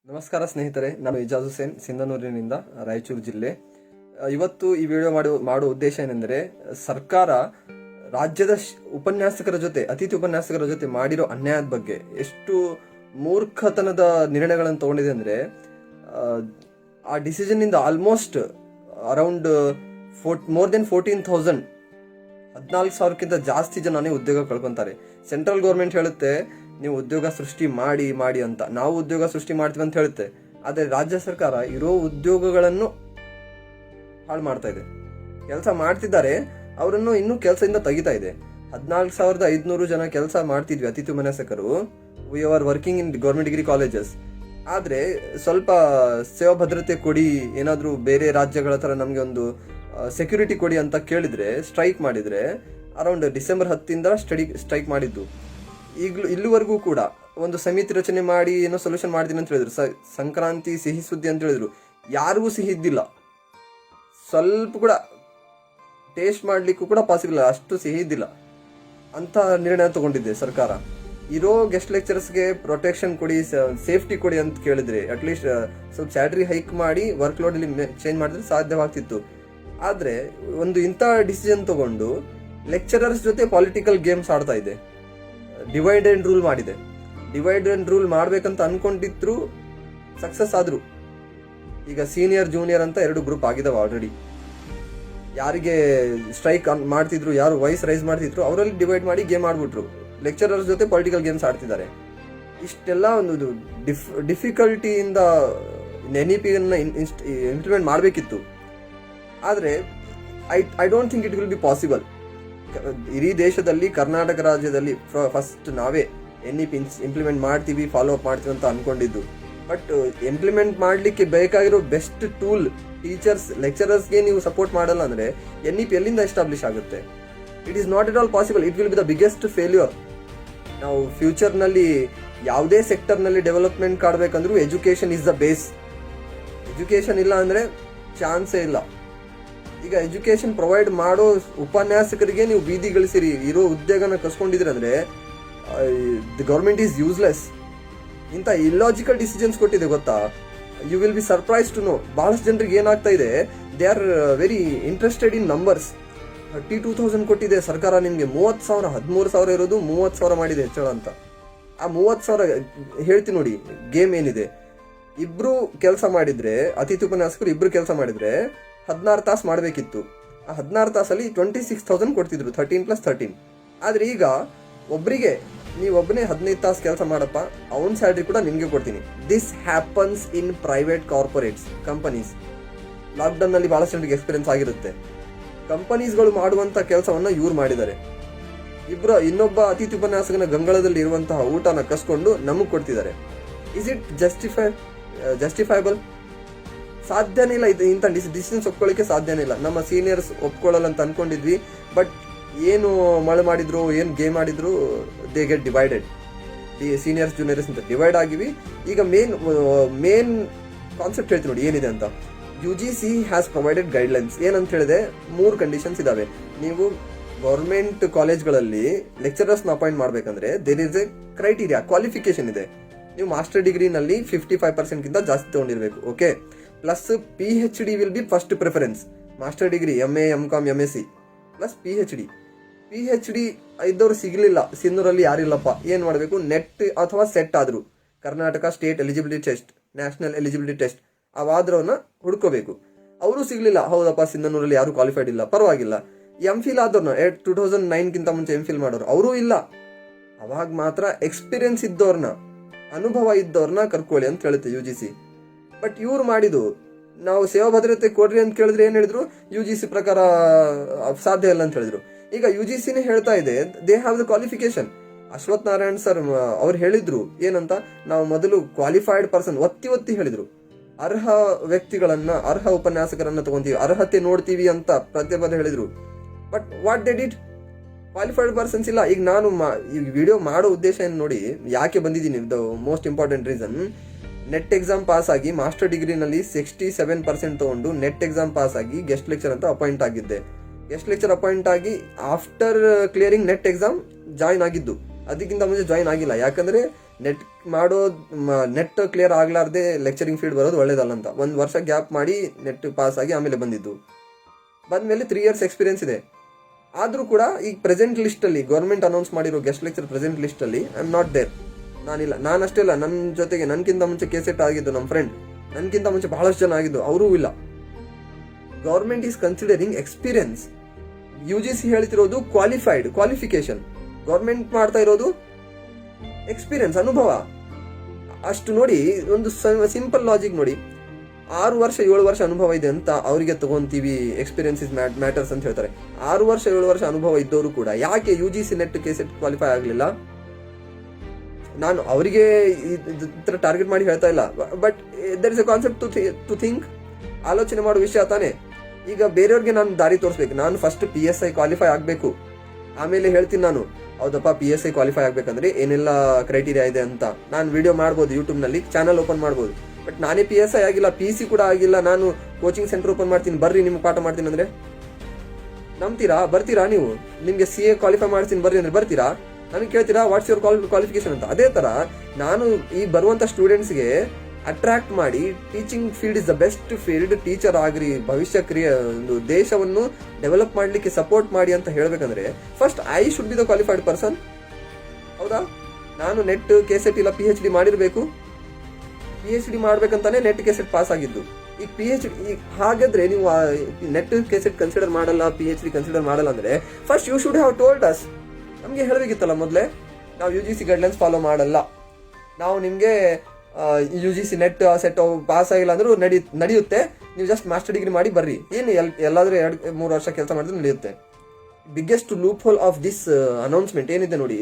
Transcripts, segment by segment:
ನಮಸ್ಕಾರ ಸ್ನೇಹಿತರೆ, ನಾನು ಇಜಾಜ್ ಹುಸೇನ್ ಸಿಂಧನೂರಿನಿಂದ, ರಾಯಚೂರು ಜಿಲ್ಲೆ. ಇವತ್ತು ಈ ವಿಡಿಯೋ ಮಾಡುವ ಉದ್ದೇಶ ಏನೆಂದರೆ, ಸರ್ಕಾರ ರಾಜ್ಯದ ಉಪನ್ಯಾಸಕರ ಜೊತೆ, ಅತಿಥಿ ಉಪನ್ಯಾಸಕರ ಜೊತೆ ಮಾಡಿರೋ ಅನ್ಯಾಯದ ಬಗ್ಗೆ, ಎಷ್ಟು ಮೂರ್ಖತನದ ನಿರ್ಣಯಗಳನ್ನು ತಗೊಂಡಿದೆ ಅಂದರೆ, ಆ ಡಿಸಿಷನ್ ಇಂದ ಆಲ್ಮೋಸ್ಟ್ ಅರೌಂಡ್ ಮೋರ್ ದೆನ್ 14,000 14,000ಕ್ಕಿಂತ ಜಾಸ್ತಿ ಜನನೇ ಉದ್ಯೋಗ ಕಳ್ಕೊಂತಾರೆ. ಸೆಂಟ್ರಲ್ ಗೌರ್ಮೆಂಟ್ ಹೇಳುತ್ತೆ ನೀವು ಉದ್ಯೋಗ ಸೃಷ್ಟಿ ಮಾಡಿ ಅಂತ, ನಾವು ಉದ್ಯೋಗ ಸೃಷ್ಟಿ ಮಾಡ್ತೀವಿ ಅಂತ ಹೇಳುತ್ತೆ. ಆದರೆ ರಾಜ್ಯ ಸರ್ಕಾರ ಇರೋ ಉದ್ಯೋಗಗಳನ್ನು ಹಾಳು ಮಾಡ್ತಾ ಇದೆ. ಕೆಲಸ ಮಾಡ್ತಿದ್ದಾರೆ, ಅವರನ್ನು ಇನ್ನೂ ಕೆಲಸದಿಂದ ತೆಗಿತಾ ಇದೆ. 14,500 ಜನ ಕೆಲಸ ಮಾಡ್ತಿದ್ವಿ ಅತಿಥಿ ಉಪನ್ಯಾಸಕರು. We are working in government degree colleges. ಆದರೆ ಸ್ವಲ್ಪ ಸೇವಾ ಭದ್ರತೆ ಕೊಡಿ, ಏನಾದರೂ ಬೇರೆ ರಾಜ್ಯಗಳ ಥರ ನಮಗೆ ಒಂದು ಸೆಕ್ಯೂರಿಟಿ ಕೊಡಿ ಅಂತ ಕೇಳಿದರೆ, ಸ್ಟ್ರೈಕ್ ಮಾಡಿದರೆ, ಅರೌಂಡ್ ಡಿಸೆಂಬರ್ 10 ಸ್ಟ್ರೈಕ್ ಮಾಡಿದ್ದು. ಇಲ್ಲಿವರೆಗೂ ಕೂಡ ಒಂದು ಸಮಿತಿ ರಚನೆ ಮಾಡಿ ಏನೋ ಸೊಲ್ಯೂಷನ್ ಮಾಡ್ತೀನಿ ಅಂತ ಹೇಳಿದ್ರು. ಸಂಕ್ರಾಂತಿ ಸಿಹಿ ಸುದ್ದಿ ಅಂತ ಹೇಳಿದ್ರು. ಯಾರಿಗೂ ಸಿಹಿ ಇದ್ದಿಲ್ಲ, ಸ್ವಲ್ಪ ಕೂಡ ಟೇಸ್ಟ್ ಮಾಡಲಿಕ್ಕೂ ಕೂಡ ಪಾಸಿಬಲ್, ಅಷ್ಟು ಸಿಹಿ ಇದ್ದಿಲ್ಲ ಅಂತ ನಿರ್ಣಯ ತಗೊಂಡಿದೆ ಸರ್ಕಾರ. ಇರೋ ಗೆಸ್ಟ್ ಲೆಕ್ಚರರ್ಸ್ಗೆ ಪ್ರೊಟೆಕ್ಷನ್ ಕೊಡಿ, ಸೇಫ್ಟಿ ಕೊಡಿ ಅಂತ ಕೇಳಿದ್ರೆ, ಅಟ್ಲೀಸ್ಟ್ ಸ್ವಲ್ಪ ಸ್ಯಾಲರಿ ಹೈಕ್ ಮಾಡಿ ವರ್ಕ್ ಲೋಡ್ ಅಲ್ಲಿ ಚೇಂಜ್ ಮಾಡಿದ್ರೆ ಸಾಧ್ಯವಾಗ್ತಿತ್ತು. ಆದರೆ ಒಂದು ಇಂಥ ಡಿಸಿಷನ್ ತಗೊಂಡು ಲೆಕ್ಚರರ್ಸ್ ಜೊತೆ ಪೊಲಿಟಿಕಲ್ ಗೇಮ್ಸ್ ಆಡ್ತಾ ಇದೆ. ಡಿವೈಡ್ ಅಂಡ್ ರೂಲ್ ಮಾಡಿದೆ. ಡಿವೈಡ್ ಅಂಡ್ ರೂಲ್ ಮಾಡ್ಬೇಕಂತ ಅನ್ಕೊಂಡಿದ್ರು, ಸಕ್ಸಸ್ ಆದ್ರು. ಈಗ ಸೀನಿಯರ್ ಜೂನಿಯರ್ ಅಂತ 2 ಗ್ರೂಪ್ ಆಗಿದಾವೆ ಆಲ್ರೆಡಿ. ಯಾರಿಗೆ ಸ್ಟ್ರೈಕ್ ಮಾಡ್ತಿದ್ರು, ಯಾರು ವಾಯ್ಸ್ ರೈಸ್ ಮಾಡ್ತಿದ್ರು, ಅವರಲ್ಲಿ ಡಿವೈಡ್ ಮಾಡಿ ಗೇಮ್ ಆಡ್ಬಿಟ್ರು. ಲೆಕ್ಚರರ್ಸ್ ಜೊತೆ ಪೊಲಿಟಿಕಲ್ ಗೇಮ್ಸ್ ಆಡ್ತಿದ್ದಾರೆ. ಇಷ್ಟೆಲ್ಲ ಒಂದು ಡಿಫಿಕಲ್ಟಿಯಿಂದ NEP ಇಂಪ್ಲಿಮೆಂಟ್ ಮಾಡಬೇಕಿತ್ತು. ಆದರೆ I don't think it will be possible. ಇಡೀ ದೇಶದಲ್ಲಿ, ಕರ್ನಾಟಕ ರಾಜ್ಯದಲ್ಲಿ ಫಸ್ಟ್ ನಾವೇ NEP ಇಂಪ್ಲಿಮೆಂಟ್ ಮಾಡ್ತೀವಿ, ಫಾಲೋ ಅಪ್ ಮಾಡ್ತೀವಿ ಅಂತ ಅನ್ಕೊಂಡಿದ್ದು. ಬಟ್ ಇಂಪ್ಲಿಮೆಂಟ್ ಮಾಡಲಿಕ್ಕೆ ಬೇಕಾಗಿರೋ ಬೆಸ್ಟ್ ಟೂಲ್ ಟೀಚರ್ಸ್, ಲೆಕ್ಚರರ್ಸ್ಗೆ ನೀವು ಸಪೋರ್ಟ್ ಮಾಡಲ್ಲ ಅಂದರೆ NEP ಎಲ್ಲಿಂದ ಎಸ್ಟಾಬ್ಲಿಷ್ ಆಗುತ್ತೆ? It is not at all possible. It will be the biggest failure. ನಾವು ಫ್ಯೂಚರ್ನಲ್ಲಿ ಯಾವುದೇ ಸೆಕ್ಟರ್ನಲ್ಲಿ ಡೆವಲಪ್ಮೆಂಟ್ ಕಾಡಬೇಕಂದ್ರೂ education is the base. Education ಇಲ್ಲ ಅಂದರೆ ಚಾನ್ಸೇ ಇಲ್ಲ. ಈಗ ಎಜುಕೇಶನ್ ಪ್ರೊವೈಡ್ ಮಾಡೋ ಉಪನ್ಯಾಸಕರಿಗೆ ನೀವು ಬೀದಿಗಳಿಸಿರಿ, ಇರೋ ಉದ್ಯೋಗನ ಕಸ್ಕೊಂಡಿದ್ರಿ ಅಂದರೆ ದಿ ಗೌರ್ಮೆಂಟ್ ಈಸ್ ಯೂಸ್ಲೆಸ್. ಇಂಥ ಇಲ್ಲಾಜಿಕಲ್ ಡಿಸಿಷನ್ಸ್ ಕೊಟ್ಟಿದೆ ಗೊತ್ತಾ? You will be surprise to know. ಬಹಳಷ್ಟು ಜನರಿಗೆ ಏನಾಗ್ತಾ ಇದೆ, they are very interested in numbers. 32,000 ಕೊಟ್ಟಿದೆ ಸರ್ಕಾರ ನಿಮಗೆ, 30,000, 13,000 ಇರೋದು 30,000 ಮಾಡಿದೆ ಹೆಚ್ಚಳ ಅಂತ. ಆ 30,000 ಹೇಳ್ತೀನಿ ನೋಡಿ, ಗೇಮ್ ಏನಿದೆ. ಇಬ್ರು ಕೆಲಸ ಮಾಡಿದ್ರೆ, ಅತಿಥಿ ಉಪನ್ಯಾಸಕರು ಇಬ್ರು ಕೆಲಸ ಮಾಡಿದ್ರೆ 16 ತಾಸು ಮಾಡಬೇಕಿತ್ತು. ಆ 16 ತಾಸಲ್ಲಿ 26,000 ಕೊಡ್ತಿದ್ರು, 13+13. ಆದರೆ ಈಗ ಒಬ್ಬರಿಗೆ ನೀವೊಬ್ಬನೇ 15 ತಾಸು ಕೆಲಸ ಮಾಡಪ್ಪ, ಅವನ ಸ್ಯಾಲ್ರಿ ಕೂಡ ನಿಮಗೆ ಕೊಡ್ತೀನಿ. This happens in private corporates companies. ಲಾಕ್ಡೌನ್ನಲ್ಲಿ ಭಾಳಷ್ಟು ಜನರಿಗೆ ಎಕ್ಸ್ಪೀರಿಯನ್ಸ್ ಆಗಿರುತ್ತೆ. ಕಂಪನೀಸ್ಗಳು ಮಾಡುವಂಥ ಕೆಲಸವನ್ನು ಇವ್ರು ಮಾಡಿದ್ದಾರೆ. ಇನ್ನೊಬ್ಬ ಅತಿಥಿ ಉಪನ್ಯಾಸಕನ ಗಂಗಳದಲ್ಲಿ ಇರುವಂತಹ ಊಟನ ಕಸ್ಕೊಂಡು ನಮಗೆ ಕೊಡ್ತಿದ್ದಾರೆ. Is it justifiable? ಸಾಧ್ಯನೇ ಇಲ್ಲ. ಇಂಥ ಡಿಸಿಷನ್ಸ್ ಒಪ್ಕೊಳ್ಳಿಕ್ಕೆ ಸಾಧ್ಯನೇ ಇಲ್ಲ. ನಮ್ಮ ಸೀನಿಯರ್ಸ್ ಒಪ್ಕೊಳ್ಳಲ್ಲ ಅಂತ ಅನ್ಕೊಂಡಿದ್ವಿ. ಬಟ್ ಏನು ಮಳೆ ಮಾಡಿದ್ರು, ಏನು ಗೇಮ್ ಮಾಡಿದ್ರು, they get divided. Seniors juniors ಅಂತ ಡಿವೈಡ್ ಆಗಿವಿ. ಈಗ ಮೇನ್ ಕಾನ್ಸೆಪ್ಟ್ ಹೇಳ್ತೀನಿ ನೋಡಿ ಏನಿದೆ ಅಂತ. UGC has provided guidelines. ಏನಂತ ಹೇಳಿದೆ, 3 ಕಂಡೀಷನ್ಸ್ ಇದಾವೆ. ನೀವು ಗೌರ್ಮೆಂಟ್ ಕಾಲೇಜ್ಗಳಲ್ಲಿ ಲೆಕ್ಚರರ್ಸ್ನ ಅಪಾಯಿಂಟ್ ಮಾಡಬೇಕಂದ್ರೆ there is a criteria, qualification ಇದೆ. ನೀವು ಮಾಸ್ಟರ್ ಡಿಗ್ರಿನಲ್ಲಿ 55%ಗಿಂತ ಜಾಸ್ತಿ ತಗೊಂಡಿರ್ಬೇಕು. Okay, plus PhD will be first preference. Master degree MA MCom MSc plus PhD ಇದ್ದವ್ರು ಸಿಗಲಿಲ್ಲ, ಸಿನ್ನೂರಲ್ಲಿ ಯಾರಿಲ್ಲಪ್ಪ, ಏನು ಮಾಡಬೇಕು? ನೆಟ್ ಅಥವಾ ಸೆಟ್ ಆದ್ರು, Karnataka state eligibility test, national eligibility test ಅವಾದ್ರವನ್ನ ಹುಡ್ಕೋಬೇಕು. ಅವರು ಸಿಗ್ಲಿಲ್ಲ, ಹೌದಪ್ಪ ಸಿಂಧನೂರಲ್ಲಿ ಯಾರು ಕ್ವಾಲಿಫೈಡ್ ಇಲ್ಲ, ಪರವಾಗಿಲ್ಲ. MPhil ಆದವ್ರನ್ನ 2009ಗಿಂತ ಮುಂಚೆ MPhil ಮಾಡೋರು ಅವರು ಇಲ್ಲ. ಅವಾಗ ಮಾತ್ರ ಎಕ್ಸ್ಪೀರಿಯನ್ಸ್ ಇದ್ದವ್ರನ್ನ, ಅನುಭವ ಇದ್ದವ್ರನ್ನ ಕರ್ಕೊಳ್ಳಿ ಅಂತ ಹೇಳುತ್ತೆ UGC. ಬಟ್ ಇವ್ರು ಮಾಡಿದ್ದು, ನಾವು ಸೇವಾ ಭದ್ರತೆ ಕೊಡ್ರಿ ಅಂತ ಕೇಳಿದ್ರೆ ಏನ್ ಹೇಳಿದ್ರು, UGC ಪ್ರಕಾರ ಸಾಧ್ಯ ಇಲ್ಲ ಅಂತ ಹೇಳಿದ್ರು. ಈಗ UGCನೇ ಹೇಳ್ತಾ ಇದೆ, they have the qualification. Ashwath Narayan sir ಅವ್ರು ಹೇಳಿದ್ರು ಏನಂತ, ನಾವು ಮೊದಲು ಕ್ವಾಲಿಫೈಡ್ ಪರ್ಸನ್ ಒತ್ತಿ ಹೇಳಿದ್ರು, ಅರ್ಹ ವ್ಯಕ್ತಿಗಳನ್ನ, ಅರ್ಹ ಉಪನ್ಯಾಸಕರನ್ನ ತಗೊಂತೀವಿ, ಅರ್ಹತೆ ನೋಡ್ತೀವಿ ಅಂತ ಪ್ರತಿಪದ ಹೇಳಿದ್ರು. But what they did? Qualified persons ಇಲ್ಲ. ಈಗ ನಾನು ಈ ವಿಡಿಯೋ ಮಾಡೋ ಉದ್ದೇಶ ಏನು ನೋಡಿ, ಯಾಕೆ ಬಂದಿದ್ದೀನಿ, the most important reason, net exam pass ಆಗಿ ಮಾಸ್ಟರ್ ಡಿಗ್ರಿನಲ್ಲಿ 67% ತಗೊಂಡು ನೆಟ್ ಎಕ್ಸಾಮ್ ಪಾಸ್ ಆಗಿ ಗೆಸ್ಟ್ ಲೆಕ್ಚರ್ ಅಂತ ಅಪಾಯಿಂಟ್ ಆಗಿದ್ದೆ. ಗೆಸ್ಟ್ ಲೆಕ್ಚರ್ ಅಪಾಯಿಂಟ್ ಆಗಿ after clearing net exam join ಆಗಿದ್ದು. ಅದಕ್ಕಿಂತ ಮುಂಚೆ ಜಾಯಿನ್ ಆಗಿಲ್ಲ. ಯಾಕಂದ್ರೆ ನೆಟ್ ಮಾಡೋ ನೆಟ್ ಕ್ಲಿಯರ್ ಆಗ್ಲಾರ್ದೆ ಲೆಕ್ಚರಿಂಗ್ ಫೀಲ್ಡ್ ಬರೋದು ಒಳ್ಳೇದಲ್ಲ ಅಂತ 1 ವರ್ಷ ಗ್ಯಾಪ್ ಮಾಡಿ ನೆಟ್ ಪಾಸ್ ಆಗಿ ಆಮೇಲೆ ಬಂದಮೇಲೆ 3 years ಎಕ್ಸ್ಪೀರಿಯನ್ಸ್ ಇದೆ. ಆದರೂ ಕೂಡ ಈಗ ಪ್ರೆಸೆಂಟ್ ಲಿಸ್ಟಲ್ಲಿ ಗೌರ್ಮೆಂಟ್ ಅನೌನ್ಸ್ ಮಾಡಿರೋ ಗೆಸ್ಟ್ ಲೆಕ್ಚರ್ ಪ್ರೆಸೆಂಟ್ ಲಿಸ್ಟಲ್ಲಿ ಐ ಆಮ್ ನಾಟ್ ದೇರ್. ನಾನಷ್ಟೇ ಇಲ್ಲ, ನನ್ನ ಜೊತೆಗೆ ನನ್ಕಿಂತ ಮುಂಚೆ ಕೇಸೆಟ್ ಆಗಿದ್ದು ನಮ್ಮ ಫ್ರೆಂಡ್, ನನ್ಕಿಂತ ಮುಂಚೆ ಬಹಳಷ್ಟು ಜನ ಆಗಿದ್ದು, ಅವರೂ ಇಲ್ಲ. Government is considering experience. UGC ಹೇಳ್ತಿರೋದು ಕ್ವಾಲಿಫಿಕೇಶನ್, ಗೌರ್ಮೆಂಟ್ ಮಾಡ್ತಾ ಇರೋದು ಎಕ್ಸ್ಪೀರಿಯನ್ಸ್, ಅನುಭವ. ಅಷ್ಟು ನೋಡಿ, ಒಂದು ಸಿಂಪಲ್ ಲಾಜಿಕ್ ನೋಡಿ. 6 ವರ್ಷ 7 ವರ್ಷ ಅನುಭವ ಇದೆ ಅಂತ ಅವರಿಗೆ ತಗೊಂತೀವಿ, ಎಕ್ಸ್ಪೀರಿಯನ್ಸ್ ಇಸ್ ಮ್ಯಾಟರ್ಸ್ ಅಂತ ಹೇಳ್ತಾರೆ. 6 ವರ್ಷ 7 ವರ್ಷ ಅನುಭವ ಇದ್ದವರು ಕೂಡ ಯಾಕೆ UGC ನೆಟ್ ಕೆಸೆಟ್ ಕ್ವಾಲಿಫೈ ಆಗಲಿಲ್ಲ? ನಾನು ಅವರಿಗೆ ಟಾರ್ಗೆಟ್ ಮಾಡಿ ಹೇಳ್ತಾ ಇಲ್ಲ, but there is a concept to think. ಆಲೋಚನೆ ಮಾಡೋ ವಿಷಯ ತಾನೇ. ಈಗ ಬೇರೆಯವ್ರಿಗೆ ನಾನು ದಾರಿ ತೋರಿಸ್ಬೇಕು. ನಾನು ಫಸ್ಟ್ PSI ಕ್ವಾಲಿಫೈ ಆಗಬೇಕು, ಆಮೇಲೆ ಹೇಳ್ತೀನಿ ನಾನು, ಹೌದಪ್ಪ PSI ಕ್ವಾಲಿಫೈ ಆಗ್ಬೇಕಂದ್ರೆ ಏನೆಲ್ಲ ಕ್ರೈಟೀರಿಯಾ ಇದೆ ಅಂತ. ನಾನು ವಿಡಿಯೋ ಮಾಡ್ಬೋದು, ಯೂಟ್ಯೂಬ್ನಲ್ಲಿ ಚಾನಲ್ ಓಪನ್ ಮಾಡ್ಬೋದು. ಬಟ್ ನಾನೇ PSI ಆಗಿಲ್ಲ, PC ಕೂಡ ಆಗಿಲ್ಲ, ನಾನು ಕೋಚಿಂಗ್ ಸೆಂಟರ್ ಓಪನ್ ಮಾಡ್ತೀನಿ, ಬರ್ರಿ ನಿಮ್ಗೆ ಪಾಠ ಮಾಡ್ತೀನಿ ಅಂದ್ರೆ ನಂಬ್ತೀರಾ? ಬರ್ತೀರಾ ನೀವು? ನಿಮಗೆ CA ಕ್ವಾಲಿಫೈ ಮಾಡ್ತೀನಿ ಬರ್ರಿ ಅಂದ್ರೆ ಬರ್ತೀರಾ? ನನಗೆ ಕೇಳ್ತೀರಾ ವಾಟ್ಸ್ ಯುವರ್ ಕ್ವಾಲಿಫಿಕೇಶನ್ ಅಂತ? ಅದೇ ತರ ನಾನು ಈ ಬರುವಂತ ಸ್ಟೂಡೆಂಟ್ಸ್ಗೆ ಅಟ್ರಾಕ್ಟ್ ಮಾಡಿ, teaching field is the best field, teacher ಆಗ್ರಿ, ಭವಿಷ್ಯ ಒಂದು ದೇಶವನ್ನು ಡೆವಲಪ್ ಮಾಡ್ಲಿಕ್ಕೆ ಸಪೋರ್ಟ್ ಮಾಡಿ ಅಂತ ಹೇಳ್ಬೇಕಂದ್ರೆ first I should be the qualified person. ಹೌದಾ? ನಾನು ನೆಟ್ ಕೆಸೆಟ್ ಇಲ್ಲ PhD ಮಾಡಿರ್ಬೇಕು. PhD ಮಾಡ್ಬೇಕಂತಾನೆ ನೆಟ್ ಕೆಸೆಟ್ ಪಾಸ್ ಆಗಿದ್ದು. ಈಗ PhD ಹಾಗಾದ್ರೆ ನೀವು ನೆಟ್ ಕೆಸೆಟ್ ಕನ್ಸಿಡರ್ ಮಾಡಲ್ಲ, PhD ಕನ್ಸಿಡರ್ ಮಾಡಲ್ಲ ಅಂದ್ರೆ first you should have told us. ನಮ್ಗೆ ಹೇಳಬೇಕಿತ್ತಲ್ಲ ಮೊದಲೇ, ನಾವು UGC ಗೈಡ್ಲೈನ್ಸ್ ಫಾಲೋ ಮಾಡಲ್ಲ, ನಾವು ನಿಮ್ಗೆ UGC ನೆಟ್ ಸೆಟ್ ಪಾಸ್ ಆಗಿಲ್ಲ ಅಂದ್ರೂ ನಡೆಯುತ್ತೆ, ನೀವು ಜಸ್ಟ್ ಮಾಸ್ಟರ್ ಡಿಗ್ರಿ ಮಾಡಿ ಬರ್ರಿ, ಏನು ಎಲ್ಲಾದ್ರೂ 2-3 ವರ್ಷ ಕೆಲಸ ಮಾಡಿದ್ರೆ ನಡೆಯುತ್ತೆ. Biggest loophole of this announcement ಏನಿದೆ ನೋಡಿ,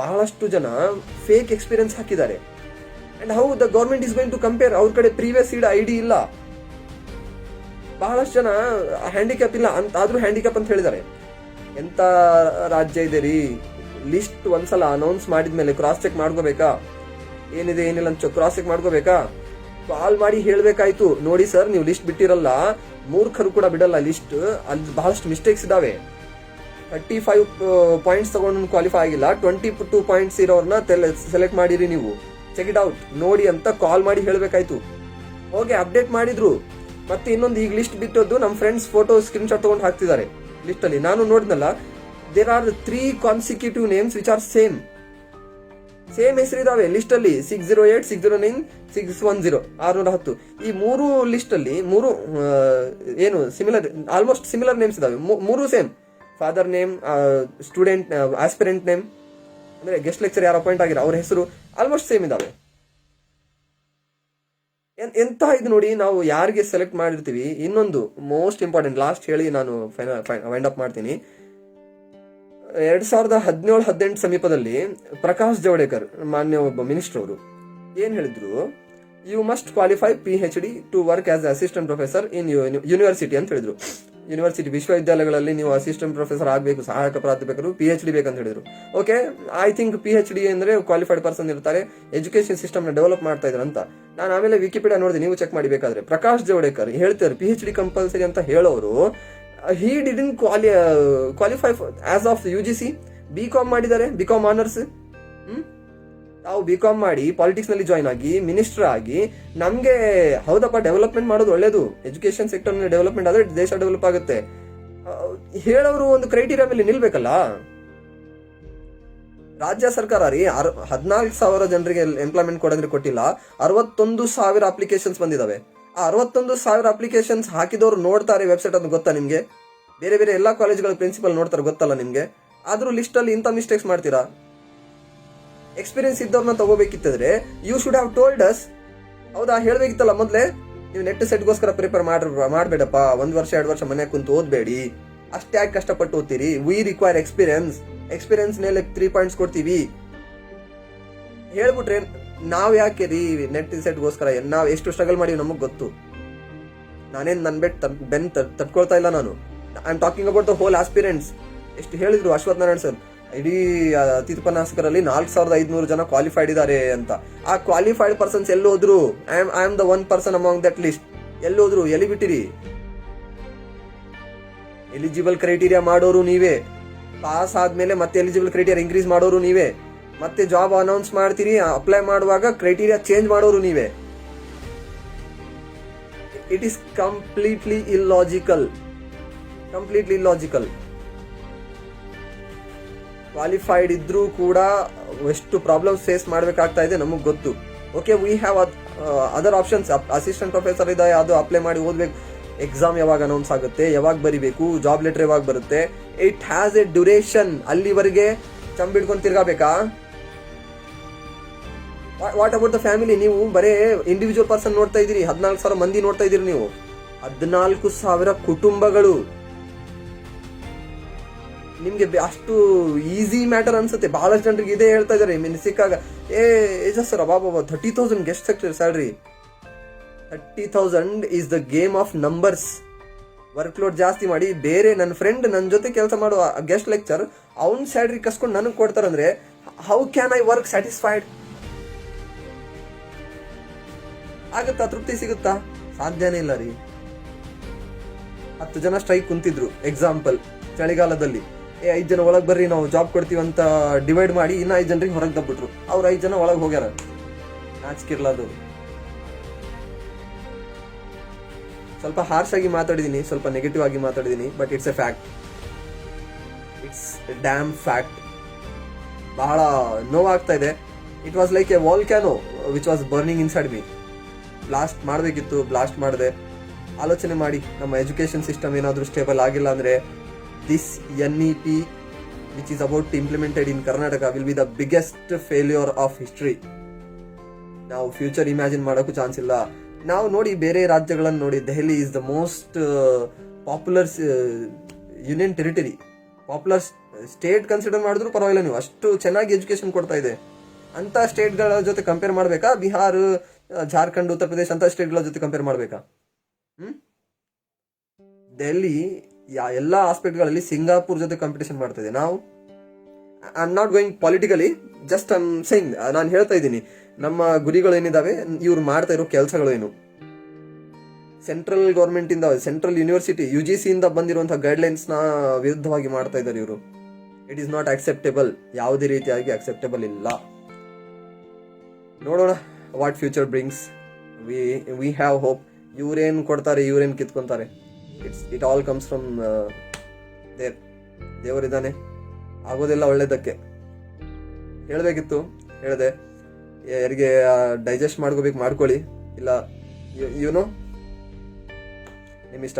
ಬಹಳಷ್ಟು ಜನ ಫೇಕ್ ಎಕ್ಸ್ಪೀರಿಯನ್ಸ್ ಹಾಕಿದ್ದಾರೆ. And how the government is going to compare? ಅವ್ರ ಕಡೆ ಪ್ರೀವಿಯಸ್ ID ಇಲ್ಲ. ಬಹಳಷ್ಟು ಜನ ಹ್ಯಾಂಡಿಕ್ಯಾಪ್ ಇಲ್ಲ ಅಂತ ಆದ್ರೂ ಹ್ಯಾಂಡಿಕ್ಯಾಪ್ ಅಂತ ಹೇಳಿದ್ದಾರೆ. ಎಂತ ರಾಜ್ಯ ಇದೆ ರೀ? ಲಿಸ್ಟ್ ಒಂದ್ಸಲ ಅನೌನ್ಸ್ ಮಾಡಿದ್ಮೇಲೆ ಕ್ರಾಸ್ ಚೆಕ್ ಮಾಡ್ಕೋಬೇಕಾ? ಏನಿದೆ ಏನಿಲ್ಲ ಅಂತ ಕ್ರಾಸ್ ಚೆಕ್ ಮಾಡ್ಕೋಬೇಕಾ? ಕಾಲ್ ಮಾಡಿ ಹೇಳ್ಬೇಕಾಯ್ತು, ನೋಡಿ ಸರ್ ನೀವು ಲಿಸ್ಟ್ ಬಿಟ್ಟಿರಲ್ಲ, ಮೂರ್ಖರು ಕೂಡ ಬಿಡಲ್ಲ ಲಿಸ್ಟ್, ಅಲ್ಲಿ ಬಹಳಷ್ಟು ಮಿಸ್ಟೇಕ್ಸ್ ಇದಾವೆ. 35 ಪಾಯಿಂಟ್ಸ್ ತಗೊಂಡು ಕ್ವಾಲಿಫೈ ಆಗಿಲ್ಲ, 22 ಪಾಯಿಂಟ್ಸ್ ಇರೋರ್ನ ಸೆಲೆಕ್ಟ್ ಮಾಡಿರಿ, ನೀವು ಚೆಕ್ ಇಟ್ ಔಟ್ ನೋಡಿ ಅಂತ ಕಾಲ್ ಮಾಡಿ ಹೇಳ್ಬೇಕಾಯ್ತು. ಹೋಗಿ ಅಪ್ಡೇಟ್ ಮಾಡಿದ್ರು. ಮತ್ತೆ ಇನ್ನೊಂದು, ಈಗ ಲಿಸ್ಟ್ ಬಿಟ್ಟದ್ದು ನಮ್ಮ ಫ್ರೆಂಡ್ಸ್ ಫೋಟೋ ಸ್ಕ್ರೀನ್ಶಾಟ್ ತಗೊಂಡು ಹಾಕ್ತಿದ್ದಾರೆ ಲಿಸ್ಟ್ ಅಲ್ಲಿ. ನಾನು ನೋಡಿದ್ನಲ್ಲ, there are 3 consecutive names which are same ಹೆಸರಿದಾವೆ ಲಿಸ್ಟ್ ಅಲ್ಲಿ. 608, 609, 610, 610. ಈ 3 ಲಿಸ್ಟ್ ಅಲ್ಲಿ 3 ಏನು ಸಿಮಿಲರ್, ಆಲ್ಮೋಸ್ಟ್ ಸಿಮಿಲರ್ ನೇಮ್ಸ್ ಇದಾವೆ. 3 same. Father name, student aspirant name, ಅಂದ್ರೆ ಗೆಸ್ಟ್ ಲೆಕ್ಚರ್ ಯಾರು ಅಪಾಯಿಂಟ್ ಆಗಿರೋ ಅವ್ರ ಹೆಸರು ಆಲ್ಮೋಸ್ಟ್ ಸೇಮ್ ಇದಾವೆ. ಎಂತ ಇದು ನೋಡಿ, ನಾವು ಯಾರಿಗೆ ಸೆಲೆಕ್ಟ್ ಮಾಡಿರ್ತೀವಿ. ಇನ್ನೊಂದು ಮೋಸ್ಟ್ ಇಂಪಾರ್ಟೆಂಟ್ ಲಾಸ್ಟ್ ಹೇಳಿ ನಾನು ವೈಂಡ್ ಅಪ್ ಮಾಡ್ತೀನಿ. 2017-18 ಸಮೀಪದಲ್ಲಿ ಪ್ರಕಾಶ್ ಜಾವಡೇಕರ್ ಮಾನ್ಯ ಒಬ್ಬ ಮಿನಿಸ್ಟರ್ ಅವರು ಏನ್ ಹೇಳಿದ್ರು, you must qualify PhD to work as assistant professor in university ಅಂತ ಹೇಳಿದ್ರು. ಯೂನಿವರ್ಸಿಟಿ ವಿಶ್ವವಿದ್ಯಾಲಯಗಳಲ್ಲಿ ನೀವು ಅಸಿಸ್ಟೆಂಟ್ ಪ್ರೊಫೆಸರ್ ಆಗಬೇಕು, ಸಹಾಯಕ ಪ್ರಾಧ್ಯಾಪಕರು, PhD ಬೇಕಂತ ಹೇಳಿದ್ರು. ಓಕೆ, ಐ ಥಿಂಕ್ PhD ಅಂದ್ರೆ ಕ್ವಾಲಿಫೈಡ್ ಪರ್ಸನ್ ಇರ್ತಾರೆ, ಎಜುಕೇಶನ್ ಸಿಸ್ಟಮ್ ನ ಡೆವಲಪ್ ಮಾಡ್ತಾ ಇದ್ರು ಅಂತ. ನಾನು ಆಮೇಲೆ ವಿಕಿಪೀಡಿಯಾ ನೋಡಿದೆ, ನೀವು ಚೆಕ್ ಮಾಡಿ ಬೇಕಾದ್ರೆ. ಪ್ರಕಾಶ್ ಜಾವಡೇಕರ್ ಹೇಳ್ತಾರೆ PhD ಕಂಪಲ್ಸರಿ ಅಂತ ಹೇಳೋರು, he didn't qualify as of UGC. BCom ಮಾಡಿದ್ದಾರೆ, BCom ಆನರ್ಸ್. ನಾವು BCom ಮಾಡಿ ಪಾಲಿಟಿಕ್ಸ್ ನಲ್ಲಿ ಜಾಯ್ನ್ ಆಗಿ ಮಿನಿಸ್ಟರ್ ಆಗಿ, ನಮ್ಗೆ ಹೌದಪ್ಪ ಡೆವಲಪ್ಮೆಂಟ್ ಮಾಡೋದು ಒಳ್ಳೇದು, ಎಜುಕೇಶನ್ ಸೆಕ್ಟರ್ ನಲ್ಲಿ ಡೆವಲಪ್ಮೆಂಟ್ ಆದ್ರೆ ದೇಶ ಡೆವಲಪ್ ಆಗುತ್ತೆ ಹೇಳೋರು ಒಂದು ಕ್ರೈಟೀರಿಯಾ ಮೇಲೆ ನಿಲ್ಬೇಕಲ್ಲ. ರಾಜ್ಯ ಸರ್ಕಾರ ರೀ 14,000 ಜನರಿಗೆ ಎಂಪ್ಲಾಯ್ಮೆಂಟ್ ಕೊಡೋದ್ರೆ ಕೊಟ್ಟಿಲ್ಲ, 61,000 ಅಪ್ಲಿಕೇಶನ್ಸ್ ಬಂದಿದಾವೆ. ಆ 61,000 ಅಪ್ಲಿಕೇಶನ್ಸ್ ಹಾಕಿದವರು ನೋಡ್ತಾರೆ ವೆಬ್ಸೈಟ್ ಅಂತ ಗೊತ್ತಾ ನಿಮ್ಗೆ? ಬೇರೆ ಬೇರೆ ಎಲ್ಲಾ ಕಾಲೇಜ್ಗಳ ಪ್ರಿನ್ಸಿಪಲ್ ನೋಡ್ತಾರೆ ಗೊತ್ತಲ್ಲ ನಿಮ್ಗೆ? ಆದ್ರೂ ಲಿಸ್ಟ್ ಅಲ್ಲಿ ಇಂಥ ಮಿಸ್ಟೇಕ್ಸ್ ಮಾಡ್ತೀರಾ? ಎಕ್ಸ್ಪೀರಿಯನ್ಸ್ ಇದ್ದವ್ರನ್ನ ತಗೋಬೇಕಿತ್ತಂದ್ರೆ you should have told us. ಹೌದಾ? ಹೇಳ್ಬೇಕಿತ್ತಲ್ಲ ಮೊದ್ಲೇ, ನೀವು ನೆಟ್ ಸೆಟ್ಗೋಸ್ಕರ ಪ್ರಿಪೇರ್ ಮಾಡ್ಬೇಡಪ್ಪ, 1 ವರ್ಷ 2 ವರ್ಷ ಮನೆ ಕುಂತು ಓದ್ಬೇಡಿ, ಅಷ್ಟೇ ಯಾಕೆ ಕಷ್ಟಪಟ್ಟು ಓದ್ತೀರಿ? ವಿ ರಿಕ್ವೈರ್ ಎಕ್ಸ್ಪೀರಿಯನ್ಸ್ ಮೇಲೆ 3 ಪಾಯಿಂಟ್ಸ್ ಕೊಡ್ತೀವಿ ಹೇಳ್ಬಿಟ್ರೆ ನಾವ್ ಯಾಕೆ ರೀ ನೆಟ್ ಸೆಟ್ಗೋಸ್ಕರ ನಾವ್ ಎಷ್ಟು ಸ್ಟ್ರಗಲ್ ಮಾಡಿವಿ ನಮಗ್ ಗೊತ್ತು. ನಾನೇನ್ ನನ್ ಬೆನ್ ತಟ್ಕೊಳ್ತಾ ಇಲ್ಲ ನಾನು. I am talking about the whole aspirants. ಎಷ್ಟು ಹೇಳಿದ್ರು ಅಶ್ವಥ್ ನಾರಾಯಣ್ ಸರ್, ಇಡೀ ಅತಿಥಿ ಉಪನ್ಯಾಸಕರಲ್ಲಿ 4,500 ಜನ ಕ್ವಾಲಿಫೈಡ್ ಇದ್ದಾರೆ ಅಂತ. ಆ ಕ್ವಾಲಿಫೈಡ್ ಪರ್ಸನ್ಸ್ ಎಲ್ಲಿ ಹೋದ್ರು? I am the 1 person among that list. ಎಲ್ಲಿ ಹೋದ್ರು? ಎಲ್ಲಿ ಬಿಟ್ಟಿರಿ? ಎಲಿಜಿಬಲ್ ಕ್ರೈಟೀರಿಯಾ ಮಾಡೋರು ನೀವೇ, ಪಾಸ್ ಆದ್ಮೇಲೆ ಮತ್ತೆ ಎಲಿಜಿಬಲ್ ಕ್ರೈಟೀರಿಯಾ ಇನ್ಕ್ರೀಸ್ ಮಾಡೋರು ನೀವೇ, ಮತ್ತೆ ಜಾಬ್ ಅನೌನ್ಸ್ ಮಾಡ್ತೀರಿ, ಅಪ್ಲೈ ಮಾಡುವಾಗ ಕ್ರೈಟೀರಿಯಾ ಚೇಂಜ್ ಮಾಡೋರು ನೀವೇ. It is completely illogical. Qualified ಇದ್ರೂ ಕೂಡ ಎಷ್ಟು ಪ್ರಾಬ್ಲಮ್ಸ್ ಫೇಸ್ ಮಾಡ್ಬೇಕಾಗ್ತಾ ಇದೆ ನಮಗ್ ಗೊತ್ತು. Okay, we have other options. Assistant professor ಇದೆ, ಅದು ಅಪ್ಲೈ ಮಾಡಿ ಓದ್ಬೇಕು. ಎಕ್ಸಾಮ್ ಯಾವಾಗ ಅನೌನ್ಸ್ ಆಗುತ್ತೆ, ಯಾವಾಗ ಬರಿಬೇಕು, ಜಾಬ್ ಲೆಟರ್ ಯಾವಾಗ ಬರುತ್ತೆ, ಇಟ್ ಹ್ಯಾಸ್ ಎ ಡ್ಯೂರೇಷನ್. ಅಲ್ಲಿವರೆಗೆ ಚಂಬಿಡ್ಕೊಂಡು ತಿರ್ಗಾಬೇಕಾ? What about the family? ನೀವು ಬರೇ ಇಂಡಿವಿಜುವಲ್ ಪರ್ಸನ್ ನೋಡ್ತಾ ಇದ್ದೀರಿ, 14,000 ಮಂದಿ ನೋಡ್ತಾ ಇದ್ದೀರಿ ನೀವು. 14,000 ಕುಟುಂಬಗಳು. ನಿಮ್ಗೆ ಅಷ್ಟು ಈಸಿ ಮ್ಯಾಟರ್ ಅನ್ಸುತ್ತೆ. ಬಹಳಷ್ಟು ಜನರಿಗೆ ಇದೇ ಹೇಳ್ತಾ ಇದಾರೆ ಸಿಕ್ಕಾಗ, ಸರ್ ಬಾಬಾ 30,000 guest salary. 30,000 is the game of numbers. Work load ಜಾಸ್ತಿ ಮಾಡಿ ಬೇರೆ ನನ್ನ ಫ್ರೆಂಡ್ ನನ್ನ ಜೊತೆ ಕೆಲಸ ಮಾಡುವ ಗೆಸ್ಟ್ ಲೆಕ್ಚರ್ ಅವ್ನ ಸ್ಯಾಲ್ರಿ ಕಸ್ಕೊಂಡು ನನಗೆ ಕೊಡ್ತಾರಂದ್ರೆ how can I work satisfied? ಆಗುತ್ತಾ? ತೃಪ್ತಿ ಸಿಗುತ್ತಾ? ಸಾಧ್ಯನೇ ಇಲ್ಲ ರೀ. 10 ಜನ ಸ್ಟ್ರೈಕ್ ಕುಂತಿದ್ರು ಎಕ್ಸಾಂಪಲ್ ಚಳಿಗಾಲದಲ್ಲಿ. 5 ಜನ ಒಳಗೆ ಬರ್ರಿ ನಾವು ಜಾಬ್ ಕೊಡ್ತೀವಿ ಅಂತ ಡಿವೈಡ್ ಮಾಡಿ ಇನ್ನ 5 ಜನರಿಗೆ ಹೊರಗೆ ದಬ್ಬಿಟ್ರು. ಅವ್ರು 5 ಜನ ಒಳಗೆ ಹೋಗ್ಯಾರ. ನಾಚಿಕಿರ್ಲಾದು. ಸ್ವಲ್ಪ ಹಾರ್ಶ್ ಆಗಿ ಮಾತಾಡಿದೀನಿ, ಸ್ವಲ್ಪ ನೆಗೆಟಿವ್ ಆಗಿ ಮಾತಾಡಿದೀನಿ, but it's a fact. It's damn fact. ಬಹಳ ನೋವಾಗ್ತಾ ಇದೆ. It was like a volcano which was burning inside me. Blast ಮಾಡಬೇಕಿತ್ತು, ಬ್ಲಾಸ್ಟ್ ಮಾಡಿದೆ. ಆಲೋಚನೆ ಮಾಡಿ, ನಮ್ಮ ಎಜುಕೇಶನ್ ಸಿಸ್ಟಮ್ ಏನಾದರೂ ಸ್ಟೇಬಲ್ ಆಗಿಲ್ಲ ಅಂದರೆ this NEP which is about implemented in Karnataka will be the biggest failure of history. ನಾವು ಫ್ಯೂಚರ್ ಇಮ್ಯಾಜಿನ್ ಮಾಡೋಕ್ಕೂ ಚಾನ್ಸ್ ಇಲ್ಲ. ನಾವು ನೋಡಿ ಬೇರೆ ರಾಜ್ಯಗಳನ್ನು ನೋಡಿ, Delhi is the most popular union territory. Popular state consider ಮಾಡಿದ್ರು ಪರವಾಗಿಲ್ಲ, ನೀವು ಅಷ್ಟು ಚೆನ್ನಾಗಿ ಎಜುಕೇಶನ್ ಕೊಡ್ತಾ ಇದೆ. ಅಂತ ಸ್ಟೇಟ್ಗಳ ಜೊತೆ ಕಂಪೇರ್ ಮಾಡಬೇಕಾ? ಬಿಹಾರ, ಜಾರ್ಖಂಡ್, ಉತ್ತರ ಪ್ರದೇಶ ಅಂತ ಸ್ಟೇಟ್ಗಳ ಜೊತೆ ಕಂಪೇರ್ ಮಾಡಬೇಕಾ? ಡೆಲ್ಲಿ ಎಲ್ಲ ಆಸ್ಪೆಕ್ಟ್ಗಳಲ್ಲಿ ಸಿಂಗಾಪುರ್ ಜೊತೆ ಕಾಂಪಿಟೇಷನ್ ಮಾಡ್ತಾ ಇದೆ. ನಾವು I am not going politically, just I am saying. ನಾನು ಹೇಳ್ತಾ ಇದ್ದೀನಿ ನಮ್ಮ ಗುರಿಗಳು ಏನಿದಾವೆ, ಇವ್ರು ಮಾಡ್ತಾ ಇರೋ ಕೆಲಸಗಳು ಏನು. ಸೆಂಟ್ರಲ್ ಗೌರ್ಮೆಂಟ್ ಇಂದ, ಸೆಂಟ್ರಲ್ ಯೂನಿವರ್ಸಿಟಿ UGC ಇಂದ ಬಂದಿರುವಂತಹ ಗೈಡ್ಲೈನ್ಸ್ ನ ವಿರುದ್ಧವಾಗಿ ಮಾಡ್ತಾ ಇದ್ದಾರೆ ಇವರು. It is not acceptable. ಯಾವುದೇ ರೀತಿಯಾಗಿ ಅಕ್ಸೆಪ್ಟೇಬಲ್ ಇಲ್ಲ. ನೋಡೋಣ what future brings. We have hope. ಇವ್ರೇನ್ ಕೊಡ್ತಾರೆ, ಇವ್ರೇನ್ ಕಿತ್ಕೊಂತಾರೆ. ಇಟ್ ಆಲ್ ಕಮ್ಸ್ ಫ್ರಮ್ ದೇವರಿದ್ದಾನೆ. ಆಗೋದೆಲ್ಲ ಒಳ್ಳೇದಕ್ಕೆ. ಹೇಳಬೇಕಿತ್ತು, ಹೇಳಿದೆ. ಯಾರಿಗೆ ಡೈಜೆಸ್ಟ್ ಮಾಡ್ಕೋಬೇಕು ಮಾಡ್ಕೊಳ್ಳಿ, ಇಲ್ಲ ಯುನೋ ನಿಮ್ಮಿಷ್ಟ.